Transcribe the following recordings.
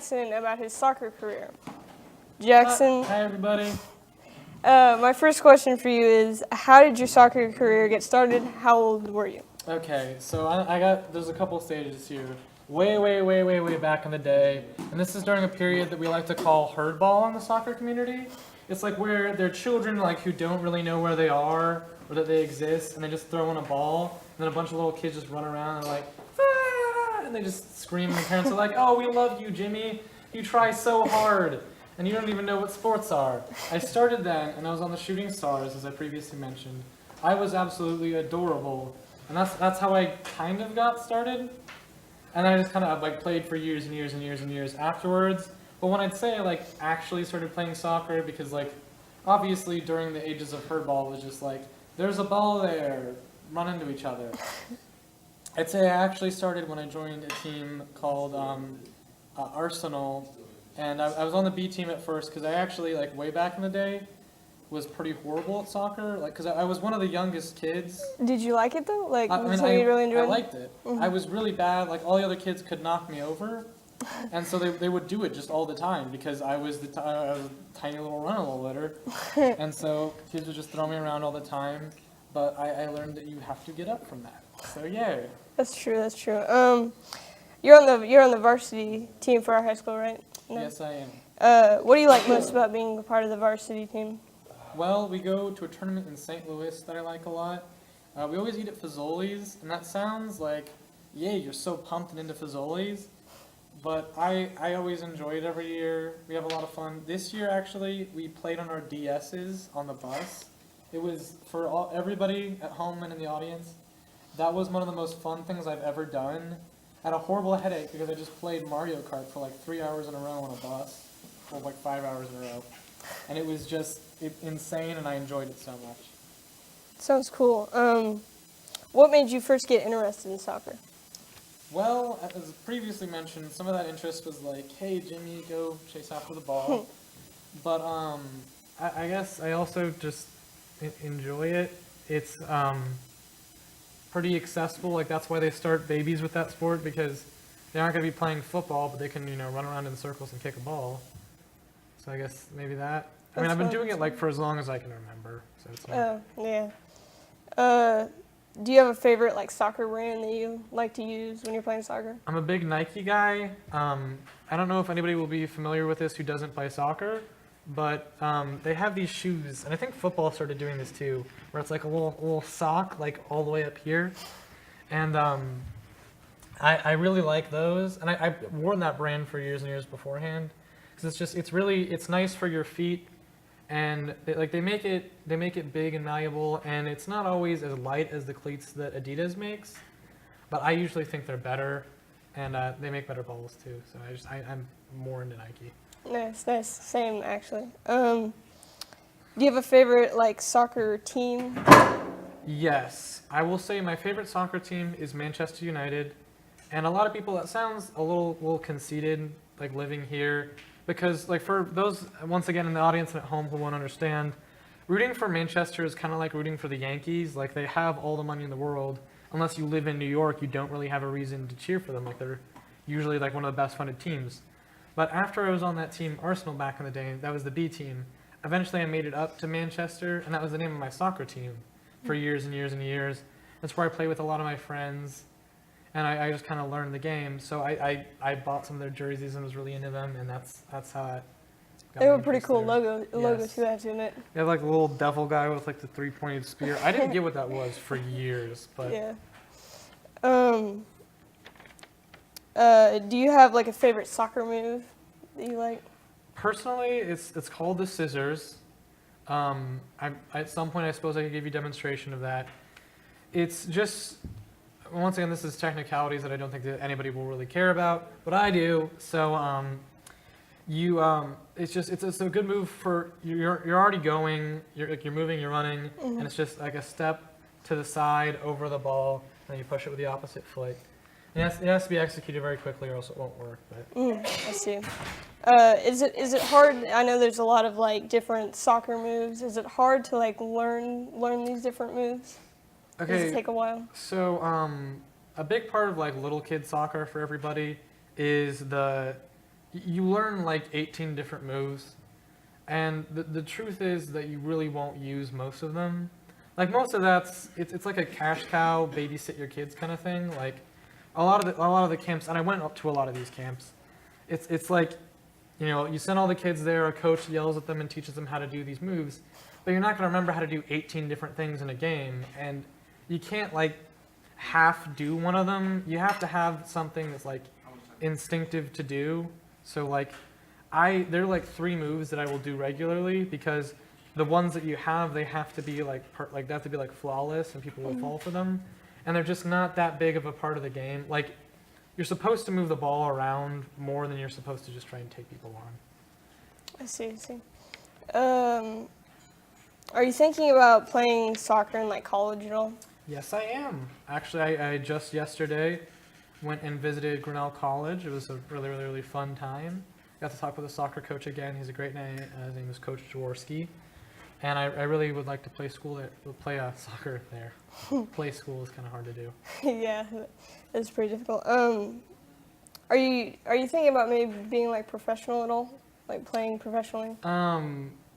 Jackson about his soccer career. Jackson. Hi, everybody. My first question for you is, how did your soccer career get started? How old were you? Okay, so there's a couple stages here. Way back in the day. And this is during a period that we like to call herd ball in the soccer community. It's like where they're children who don't really know where they are or that they exist, and they just throw in a ball, and then a bunch of little kids just run around and like, ah! And they just scream, and the parents are like, oh, we love you, Jimmy. You try so hard. And you don't even know what sports are. I started then, and I was on the Shooting Stars, as I previously mentioned. I was absolutely adorable. And that's how I kind of got started. And I just kind of played for years and years and years and years afterwards. But when I'd say I actually started playing soccer, because obviously during the ages of herd ball, it was just there's a ball there, run into each other. I'd say I actually started when I joined a team called Arsenal. And I was on the B team at first because I actually, way back in the day, was pretty horrible at soccer. Because I was one of the youngest kids. Did you like it though? I you really enjoyed it? I liked it. Mm-hmm. I was really bad. All the other kids could knock me over. And so they would do it just all the time because I was a tiny little run-a-litter. And so kids would just throw me around all the time. But I learned that you have to get up from that. So yeah. That's true. You're on the varsity team for our high school, right? No? Yes, I am. What do you like most about being a part of the varsity team? Well, we go to a tournament in St. Louis that I like a lot. We always eat at Fazoli's, and that sounds like, yay, you're so pumped and into Fazoli's. But I always enjoy it every year. We have a lot of fun. This year, actually, we played on our DSs on the bus. It was, for everybody at home and in the audience, that was one of the most fun things I've ever done. I had a horrible headache because I just played Mario Kart for 3 hours in a row on a bus, or 5 hours in a row. And it was just insane, and I enjoyed it so much. Sounds cool. What made you first get interested in soccer? Well, as previously mentioned, some of that interest was hey, Jimmy, go chase after the ball. But I guess I also just enjoy it. It's pretty accessible. That's why they start babies with that sport, because they aren't going to be playing football, but they can, run around in circles and kick a ball. So I guess maybe that. I've been doing it for as long as I can remember. So it's not... yeah. Do you have a favorite soccer brand that you like to use when you're playing soccer? I'm a big Nike guy. I don't know if anybody will be familiar with this who doesn't play soccer, but they have these shoes, and I think football started doing this too, where it's a little sock all the way up here, and I really like those, and I've worn that brand for years and years beforehand, because it's nice for your feet, and they make it big and malleable, and it's not always as light as the cleats that Adidas makes, but I usually think they're better, and they make better balls too, so I'm more into Nike. Nice. Same, actually. Do you have a favorite, soccer team? Yes. I will say my favorite soccer team is Manchester United. And a lot of people, that sounds a little conceited, living here. Because, for those, once again, in the audience and at home who won't understand, rooting for Manchester is kind of like rooting for the Yankees. They have all the money in the world. Unless you live in New York, you don't really have a reason to cheer for them. They're usually, one of the best funded teams. But after I was on that team, Arsenal, back in the day, that was the B team, eventually I made it up to Manchester, and that was the name of my soccer team for years and years and years. That's where I played with a lot of my friends, and I just kind of learned the game. So I bought some of their jerseys and was really into them, and that's how it got. They were a pretty cool there. logo too, I have to admit. They had the little devil guy with the three-pointed spear. I didn't get what that was for years, but... Yeah. Do you have a favorite soccer move that you like? Personally, it's called the scissors. At some point, I suppose I could give you a demonstration of that. It's just, once again, this is technicalities that I don't think that anybody will really care about, but I do. So it's a good move for you're already going. You're moving. You're running, mm-hmm. And it's just a step to the side over the ball, and then you push it with the opposite foot. It has to be executed very quickly, or else it won't work. But. I see. Is it hard? I know there's a lot of different soccer moves. Is it hard to learn these different moves? Okay. Does it take a while? So a big part of little kid soccer for everybody is the you learn like 18 different moves, and the truth is that you really won't use most of them. Like most of it's like a cash cow, babysit your kids kind of thing. Like a lot of the camps, and I went up to a lot of these camps. It's like, you know, you send all the kids there, a coach yells at them and teaches them how to do these moves, but you're not going to remember how to do 18 different things in a game, and you can't like half do one of them. You have to have something that's like instinctive to do. So like there are like 3 moves that I will do regularly, because the ones that you have, they have to be like they have to be like flawless, and people will fall for them, and they're just not that big of a part of the game. Like you're supposed to move the ball around more than you're supposed to just try and take people on. I see. Are you thinking about playing soccer in like college at all? Yes, I am. Actually, I just yesterday went and visited Grinnell College. It was a really fun time. Got to talk with a soccer coach again. He's a great name. His name is Coach Jaworski. And I really would like to play soccer there. Play school is kind of hard to do. Yeah, it's pretty difficult. Are you thinking about maybe being like professional at all? Like playing professionally?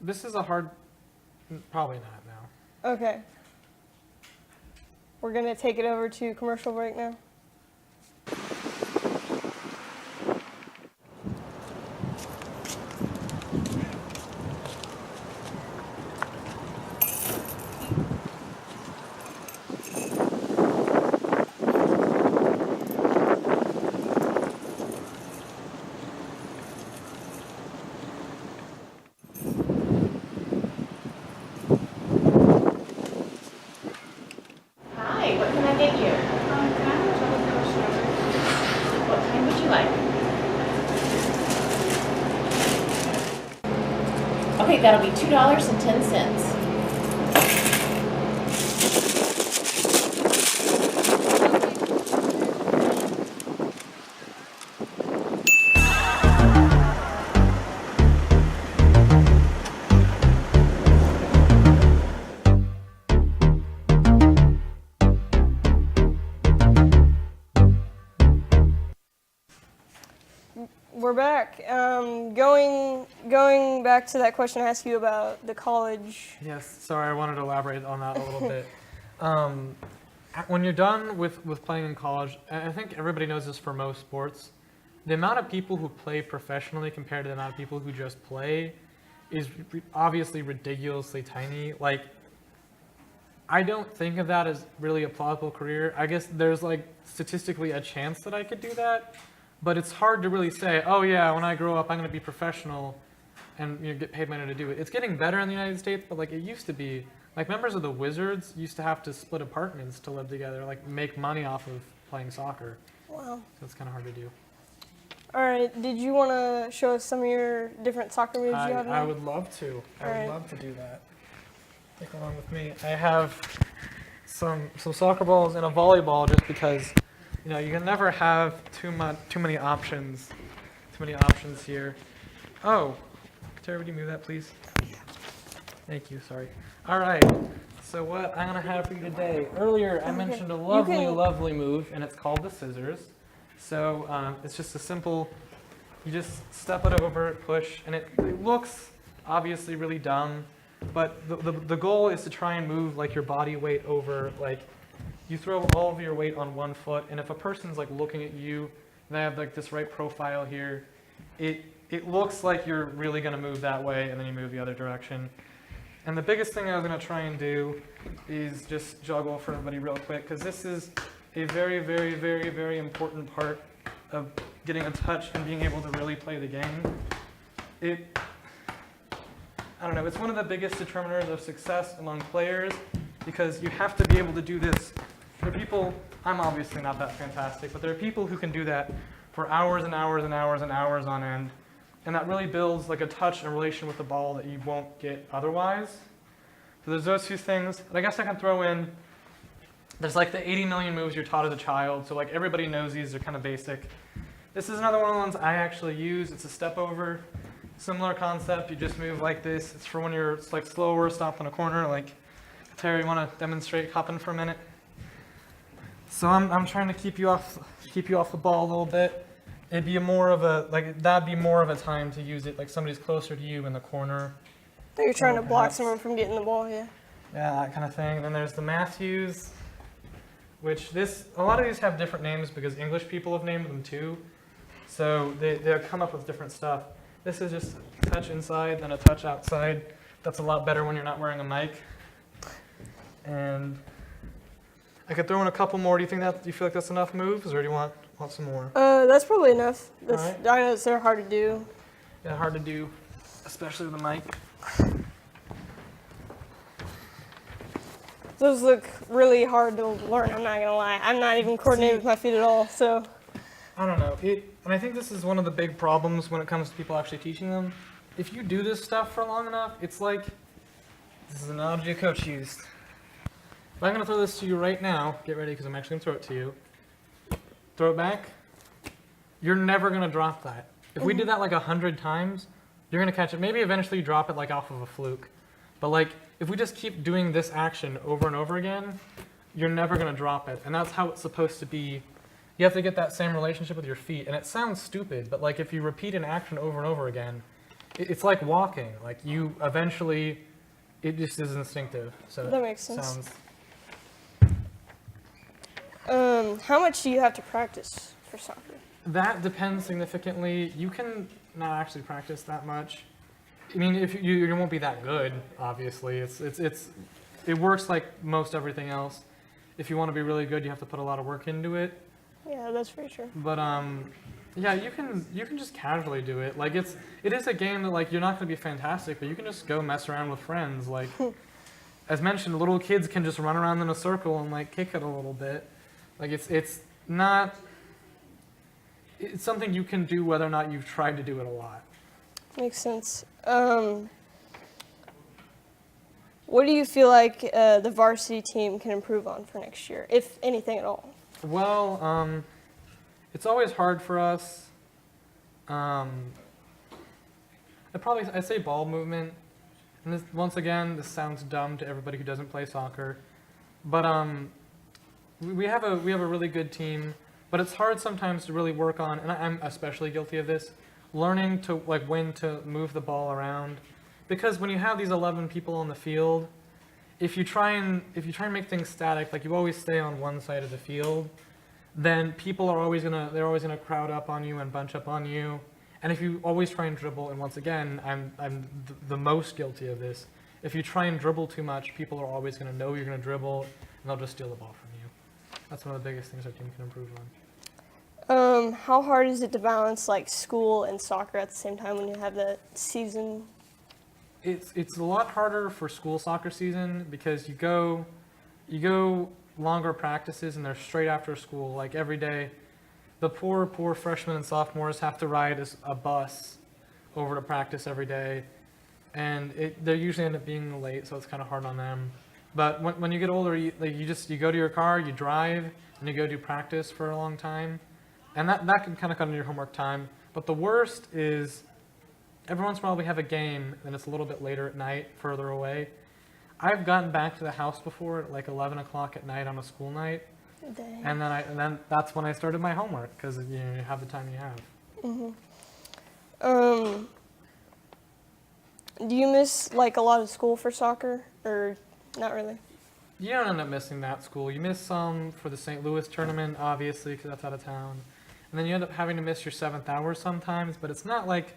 This is probably not now. Okay. We're gonna take it over to commercial break now. Hi, what can I get you? Can I have a double strawberry? What kind would you like? Okay, that'll be $2.10. We're back. Going back to that question I asked you about the college. Yes, sorry, I wanted to elaborate on that a little bit. When you're done with playing in college, I think everybody knows this for most sports, the amount of people who play professionally compared to the amount of people who just play is obviously ridiculously tiny. Like, I don't think of that as really a plausible career. I guess there's like statistically a chance that I could do that, but it's hard to really say, oh yeah, when I grow up, I'm going to be professional and get paid money to do it. It's getting better in the United States, but like it used to be, like members of the Wizards used to have to split apartments to live together, like make money off of playing soccer. Wow. So it's kind of hard to do. All right. Did you want to show us some of your different soccer moves you have? I would love to. I would love to do that. Take along with me. I have some soccer balls and a volleyball, just because you can never have too many options. Too many options here. Oh, Katara, would you move that, please? Thank you. Sorry. All right. So what I'm gonna have for you today. Earlier, I mentioned a lovely move, and it's called the scissors. So it's just a simple. You just step it over, push, and it looks obviously really dumb, but the goal is to try and move like your body weight over, like you throw all of your weight on one foot, and if a person's like looking at you, and they have like this right profile here, it looks like you're really gonna move that way, and then you move the other direction. And the biggest thing I was gonna try and do is just juggle for everybody real quick, because this is a very, very, very, very important part of getting a touch and being able to really play the game. I don't know, it's one of the biggest determiners of success among players, because you have to be able to do this. For people, I'm obviously not that fantastic, but there are people who can do that for hours and hours and hours and hours on end, and that really builds like a touch and relation with the ball that you won't get otherwise. So there's those two things, and I guess I can throw in, there's like the 80 million moves you're taught as a child, so like everybody knows these, they're kind of basic. This is another one of the ones I actually use. It's a step over, similar concept. You just move like this. It's for when you're like slower, stop in a corner. Like, Terry, you want to demonstrate hopping for a minute? So I'm trying to keep you off the ball a little bit, it'd be more of a, like, that'd be more of a time to use it, like somebody's closer to you in the corner. That you're trying to block Perhaps. someone from getting the ball, yeah. Yeah, that kind of thing. Then there's the Matthews, which a lot of these have different names because English people have named them too. So they'll come up with different stuff. This is just a touch inside, then a touch outside. That's a lot better when you're not wearing a mic. And I could throw in a couple more. Do you feel like that's enough moves, or do you want some more? That's probably enough. Alright. I know they're hard to do. Yeah, hard to do, especially with a mic. Those look really hard to learn, I'm not gonna lie. I'm not even coordinated with my feet at all, so. I don't know. And I think this is one of the big problems when it comes to people actually teaching them. If you do this stuff for long enough, it's like, this is an analogy a coach used. If I'm going to throw this to you right now, get ready because I'm actually going to throw it to you. Throw it back. You're never going to drop that. If we did that like 100 times, you're going to catch it. Maybe eventually you drop it like off of a fluke. But like, if we just keep doing this action over and over again, you're never going to drop it. And that's how it's supposed to be. You have to get that same relationship with your feet. And it sounds stupid, but like if you repeat an action over and over again, it's like walking. Like you eventually, it just is instinctive. So That makes sense. Sounds. How much do you have to practice for soccer? That depends significantly. You can not actually practice that much. I mean, if you won't be that good, obviously. It works like most everything else. If you want to be really good, you have to put a lot of work into it. Yeah, that's very true. But yeah, you can just casually do it. Like it is a game that like you're not going to be fantastic, but you can just go mess around with friends. Like as mentioned, little kids can just run around in a circle and like kick it a little bit. Like it's something you can do whether or not you've tried to do it a lot. Makes sense. What do you feel like the varsity team can improve on for next year, if anything at all? Well, it's always hard for us. I'd say ball movement. And this, once again, this sounds dumb to everybody who doesn't play soccer, but we have a really good team. But it's hard sometimes to really work on, and I'm especially guilty of this, learning to like when to move the ball around, because when you have these 11 people on the field, if you try and make things static, like you always stay on one side of the field, then people are always gonna crowd up on you and bunch up on you. And if you always try and dribble, and once again, I'm the most guilty of this. If you try and dribble too much, people are always gonna know you're gonna dribble, and they'll just steal the ball from you. That's one of the biggest things our team can improve on. How hard is it to balance like school and soccer at the same time when you have that season? It's a lot harder for school soccer season because you go longer practices and they're straight after school, like every day. The poor freshmen and sophomores have to ride a bus over to practice every day, and they usually end up being late, so it's kind of hard on them. But when you get older, you go to your car, you drive, and you go do practice for a long time, and that can kind of cut into your homework time. But the worst is every once in a while we have a game, and it's a little bit later at night, further away. I've gotten back to the house before at like 11 o'clock at night on a school night, Dang. and then that's when I started my homework because you have the time you have. Mm-hmm. Do you miss like a lot of school for soccer, or not really? You don't end up missing that school. You miss some for the St. Louis tournament, obviously, because that's out of town. And then you end up having to miss your 7th hour sometimes, but it's not like,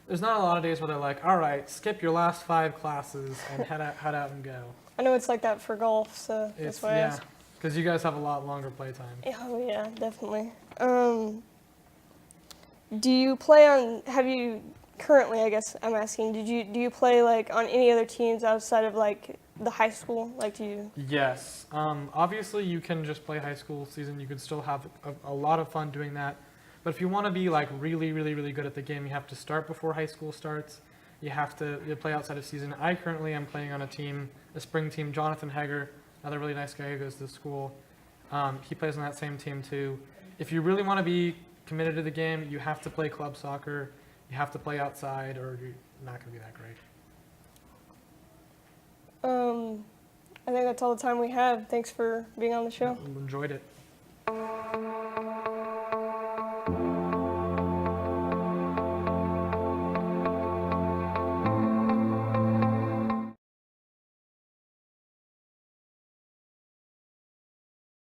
there's not a lot of days where they're like, all right, skip your last 5 classes and head out and go. I know it's like that for golf, so that's why I asked. Because you guys have a lot longer play time. Oh yeah, definitely. Do you play on, have you currently, I guess I'm asking, do you play like on any other teams outside of like the high school? Like do you? Yes. Obviously you can just play high school season. You can still have a lot of fun doing that. But if you want to be like really, really, really good at the game, you have to start before high school starts. You have to play outside of season. I currently am playing on a spring team. Jonathan Hager, another really nice guy who goes to school. He plays on that same team too. If you really want to be committed to the game, you have to play club soccer. You have to play outside, or you're not going to be that great. I think that's all the time we have. Thanks for being on the show. Enjoyed it.